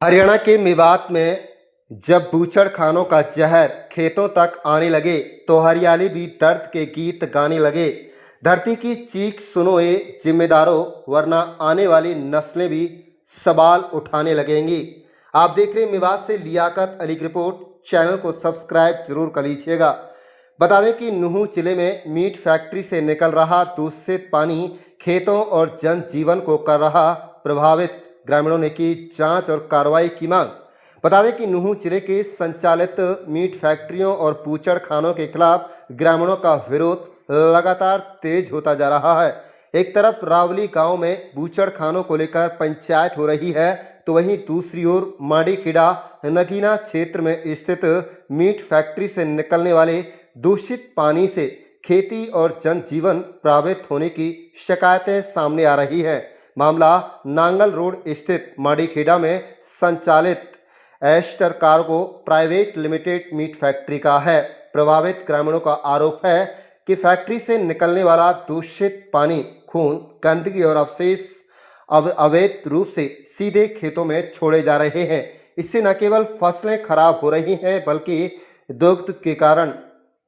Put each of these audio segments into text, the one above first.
हरियाणा के मेवात में जब बूचड़खानों का जहर खेतों तक आने लगे तो हरियाली भी दर्द के गीत गाने लगे। धरती की चीख सुनो ए जिम्मेदारों, वरना आने वाली नस्लें भी सवाल उठाने लगेंगी। आप देख रहे हैं मेवात से लियाकत अली की रिपोर्ट। चैनल को सब्सक्राइब जरूर कर लीजिएगा। बता दें कि नूंह जिले में मीट फैक्ट्री से निकल रहा दूषित पानी खेतों और जनजीवन को कर रहा प्रभावित। ग्रामीणों ने की जांच और कार्रवाई की मांग। बता दें कि नूंह जिले के संचालित मीट फैक्ट्रियों और बूचड़खानों के खिलाफ ग्रामीणों का विरोध लगातार तेज होता जा रहा है। एक तरफ रावली गांव में बूचड़खानों को लेकर पंचायत हो रही है, तो वहीं दूसरी ओर माड़ीखेड़ा नगीना क्षेत्र में स्थित मीट फैक्ट्री से निकलने वाले दूषित पानी से खेती और जनजीवन प्रभावित होने की शिकायतें सामने आ रही हैं। मामला नांगल रोड स्थित माड़ीखेड़ा में संचालित Aster cargo private limited meat factory का है। प्रभावित ग्रामीणों का आरोप है कि फैक्ट्री से निकलने वाला दूषित पानी खून, गंदगी और अवशेष अवैध रूप से सीधे खेतों में छोड़े जा रहे हैं। इससे न केवल फसलें खराब हो रही हैं, बल्कि दुर्गंध के कारण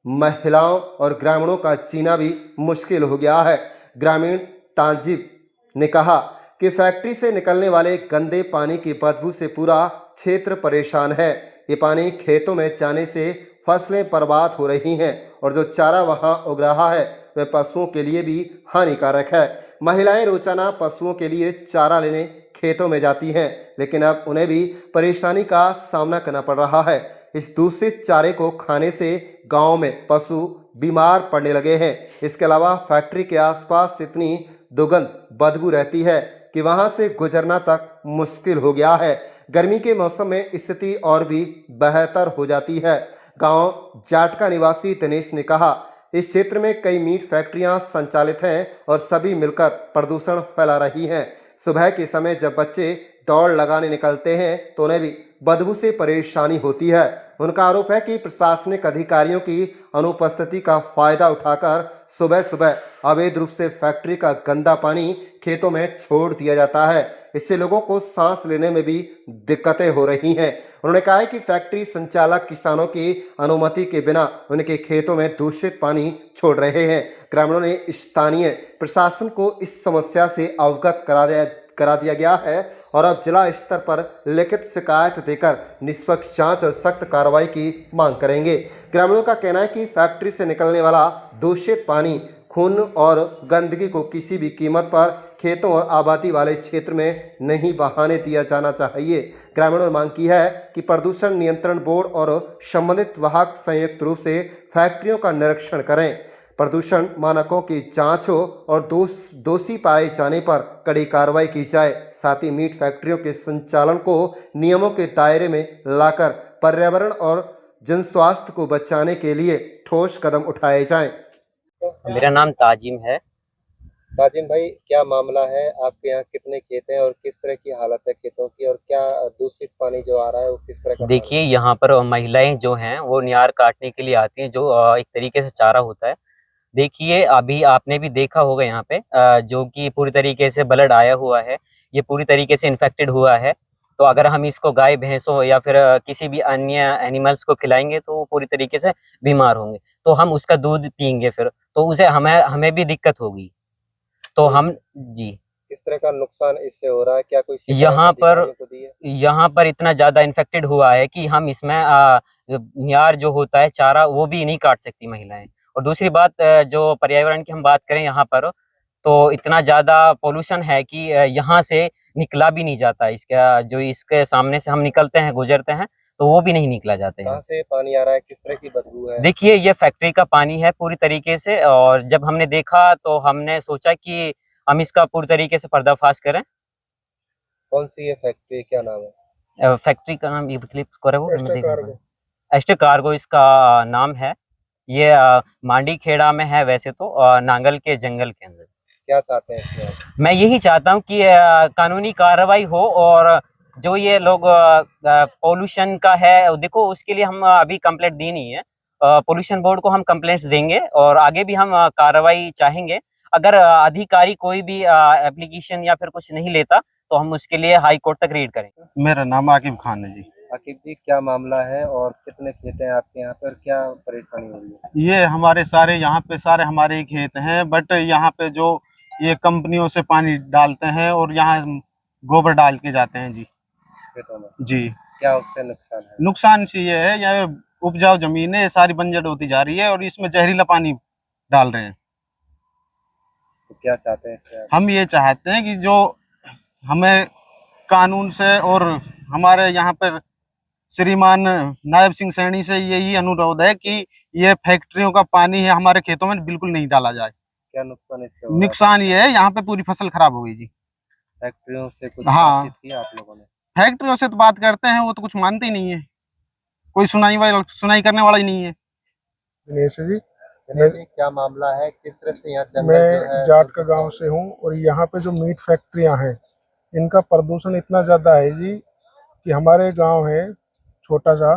महिलाओं और ग्रामीणों का जीना भी मुश्किल हो गया है। ग्रामीण तांजिब ने कहा कि फैक्ट्री से निकलने वाले गंदे पानी की बदबू से पूरा क्षेत्र परेशान है। ये पानी खेतों में जाने से फसलें बर्बाद हो रही हैं और जो चारा वहां उग रहा है वह पशुओं के लिए भी हानिकारक है। महिलाएं रोजाना पशुओं के लिए चारा लेने खेतों में जाती हैं, लेकिन अब उन्हें भी परेशानी का सामना करना पड़ रहा है। इस दूषित चारे को खाने से गांव में पशु बीमार पड़ने लगे हैं। इसके अलावा फैक्ट्री के आसपास इतनी दुर्गंध बदबू रहती है कि वहां से गुजरना तक मुश्किल हो गया है। गर्मी के मौसम में स्थिति और भी बेहतर हो जाती है। गांव जाटका निवासी दिनेश ने कहा, इस क्षेत्र में कई मीट फैक्ट्रियां संचालित हैं और सभी मिलकर प्रदूषण फैला रही हैं। सुबह के समय जब बच्चे दौड़ लगाने निकलते हैं तो उन्हें भी बदबू से परेशानी होती है। उनका आरोप है कि प्रशासनिक अधिकारियों की अनुपस्थिति का फायदा उठाकर सुबह सुबह अवैध रूप से फैक्ट्री का गंदा पानी खेतों में छोड़ दिया जाता है। इससे लोगों को सांस लेने में भी दिक्कतें हो रही हैं। उन्होंने कहा है कि फैक्ट्री संचालक किसानों की अनुमति के बिना उनके खेतों में दूषित पानी छोड़ रहे हैं। ग्रामीणों ने स्थानीय प्रशासन को इस समस्या से अवगत करा दिया गया है और अब जिला स्तर पर लिखित शिकायत देकर निष्पक्ष जांच और सख्त कार्रवाई की मांग करेंगे। ग्रामीणों का कहना है कि फैक्ट्री से निकलने वाला दूषित पानी खून और गंदगी को किसी भी कीमत पर खेतों और आबादी वाले क्षेत्र में नहीं बहाने दिया जाना चाहिए। ग्रामीणों ने मांग की है कि प्रदूषण नियंत्रण बोर्ड और संबंधित विभाग संयुक्त रूप से फैक्ट्रियों का निरीक्षण करें, प्रदूषण मानकों की जांच हो और दोषी पाए जाने पर कड़ी कार्रवाई की जाए। साथ ही मीट फैक्ट्रियों के संचालन को नियमों के दायरे में लाकर पर्यावरण और जन स्वास्थ्य को बचाने के लिए ठोस कदम उठाए जाएं। मेरा नाम ताजिम है। ताजिम भाई, क्या मामला है? आपके यहाँ कितने खेत हैं और किस तरह की हालत है खेतों की, और क्या दूषित पानी जो आ रहा है वो किस तरह का? देखिए, यहाँ पर महिलाएं जो हैं वो नियार काटने के लिए आती हैं, जो एक तरीके से चारा होता है। देखिए, अभी आपने भी देखा होगा यहाँ पे जो कि पूरी तरीके से ब्लड आया हुआ है, ये पूरी तरीके से इन्फेक्टेड हुआ है। तो अगर हम इसको गाय भैंसों या फिर किसी भी अन्य एनिमल्स को खिलाएंगे तो वो पूरी तरीके से बीमार होंगे। तो हम उसका दूध पियेंगे फिर तो उसे हमें हमें भी दिक्कत होगी। तो हम जी किस तरह का नुकसान इससे हो रहा है? क्या कोई यहाँ पर इतना ज्यादा इन्फेक्टेड हुआ है कि हम इसमें नियार जो होता है चारा वो भी नहीं काट सकती महिलाएं। और दूसरी बात, जो पर्यावरण की हम बात करें यहाँ पर, तो इतना ज्यादा पोल्यूशन है कि यहाँ से निकला भी नहीं जाता। इसका जो इसके सामने से हम निकलते हैं, गुजरते हैं, तो वो भी नहीं निकला जाता है। कहाँ से पानी आ रहा है? किस तरह की बदबू है? देखिए, ये फैक्ट्री का पानी है पूरी तरीके से, और जब हमने देखा तो हमने सोचा कि हम इसका पूरी तरीके से पर्दाफाश करें। कौन सी ये फैक्ट्री, क्या नाम है? फैक्ट्री का नाम ये क्लिप करे वो एस्टर कार्गो इसका नाम है। ये मांडीखेड़ा में है वैसे तो, नांगल के जंगल के अंदर। क्या चाहते हैं इसमें? मैं यही चाहता हूँ कि कानूनी कार्रवाई हो, और जो ये लोग पोल्यूशन का है, देखो उसके लिए हम अभी कंप्लेंट दी नहीं है। पोल्यूशन बोर्ड को हम कंप्लेंट्स देंगे और आगे भी हम कार्रवाई चाहेंगे। अगर अधिकारी कोई भी एप्लीकेशन या फिर कुछ नहीं लेता तो हम उसके लिए हाई कोर्ट तक रीड करेंगे। मेरा नाम आकिब खान है जी। आकिब जी, क्या मामला है और कितने खेत हैं आपके यहाँ पे और क्या परेशानी हो रही है? ये हमारे सारे यहाँ पे सारे हमारे ही खेत हैं, बट यहाँ पे जो ये कंपनियों से पानी डालते हैं और यहाँ गोबर डाल के जाते हैं जी। खेतों में जी, क्या उससे नुकसान है? नुकसान से ये है, ये उपजाऊ जमीन है, ये सारी बंजर होती जा रही है और इसमें जहरीला पानी डाल रहे हैं। तो क्या चाहते हैं इससे आप? हम ये चाहते हैं कि जो हमें कानून से और हमारे यहाँ पर श्रीमान नायब सिंह सैनी से यही अनुरोध है कि ये फैक्ट्रियों का पानी है हमारे खेतों में बिल्कुल नहीं डाला जाए। क्या नुकसान इससे हो रहा है? नुकसान ये है, यहाँ पे पूरी फसल खराब हो गई जी। फैक्ट्रियों से कुछ हाँ। बातचीत की आप लोगों ने? फैक्ट्रियों से तो बात करते हैं, वो तो कुछ मानते ही नहीं है, कोई सुनाई करने वाला ही नहीं है। दिनेश जी, दिनेश जी, क्या मामला है? किस तरह से यहाँ जंगल जो मैं है जाट का गांव से हूँ और यहाँ पे जो मीट फैक्ट्रियाँ हैं इनका प्रदूषण इतना ज़्यादा है जी कि हमारे गांव है छोटा सा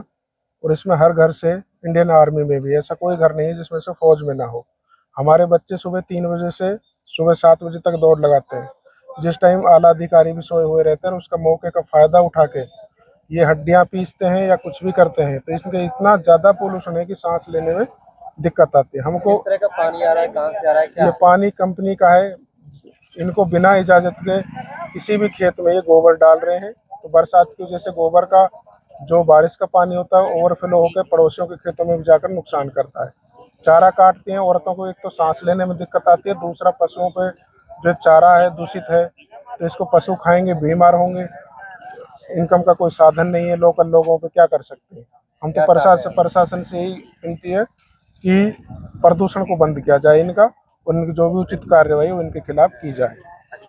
और इसमें हर घर से इंडियन आर्मी में भी ऐसा कोई घर नहीं है जिसमें से फौज में ना हो। हमारे बच्चे सुबह 3 बजे से सुबह 7 बजे तक दौड़ लगाते हैं, जिस टाइम आला अधिकारी भी सोए हुए रहते हैं और उसका मौके का फ़ायदा उठा के ये हड्डियाँ पीसते हैं या कुछ भी करते हैं। तो इसलिए इतना ज़्यादा पोल्यूशन है कि सांस लेने में दिक्कत आती है हमको। किस तरह का पानी आ रहा है, कहाँ से आ रहा है, क्या? ये पानी कंपनी का है, इनको बिना इजाज़त के किसी भी खेत में ये गोबर डाल रहे हैं। तो बरसात की वजह से गोबर का जो बारिश का पानी होता है ओवरफ्लो होकर पड़ोसियों के खेतों में भी जाकर नुकसान करता है। चारा काटती हैं औरतों को, एक तो सांस लेने में दिक्कत आती है, दूसरा पशुओं पे जो चारा है दूषित है तो इसको पशु खाएंगे बीमार होंगे। इनकम का कोई साधन नहीं है, लोकल लोगों पे क्या कर सकते हैं हम। तो प्रशासन से ही विनती है कि प्रदूषण को बंद किया जाए इनका, और इनकी जो भी उचित कार्रवाई हो इनके खिलाफ की जाए।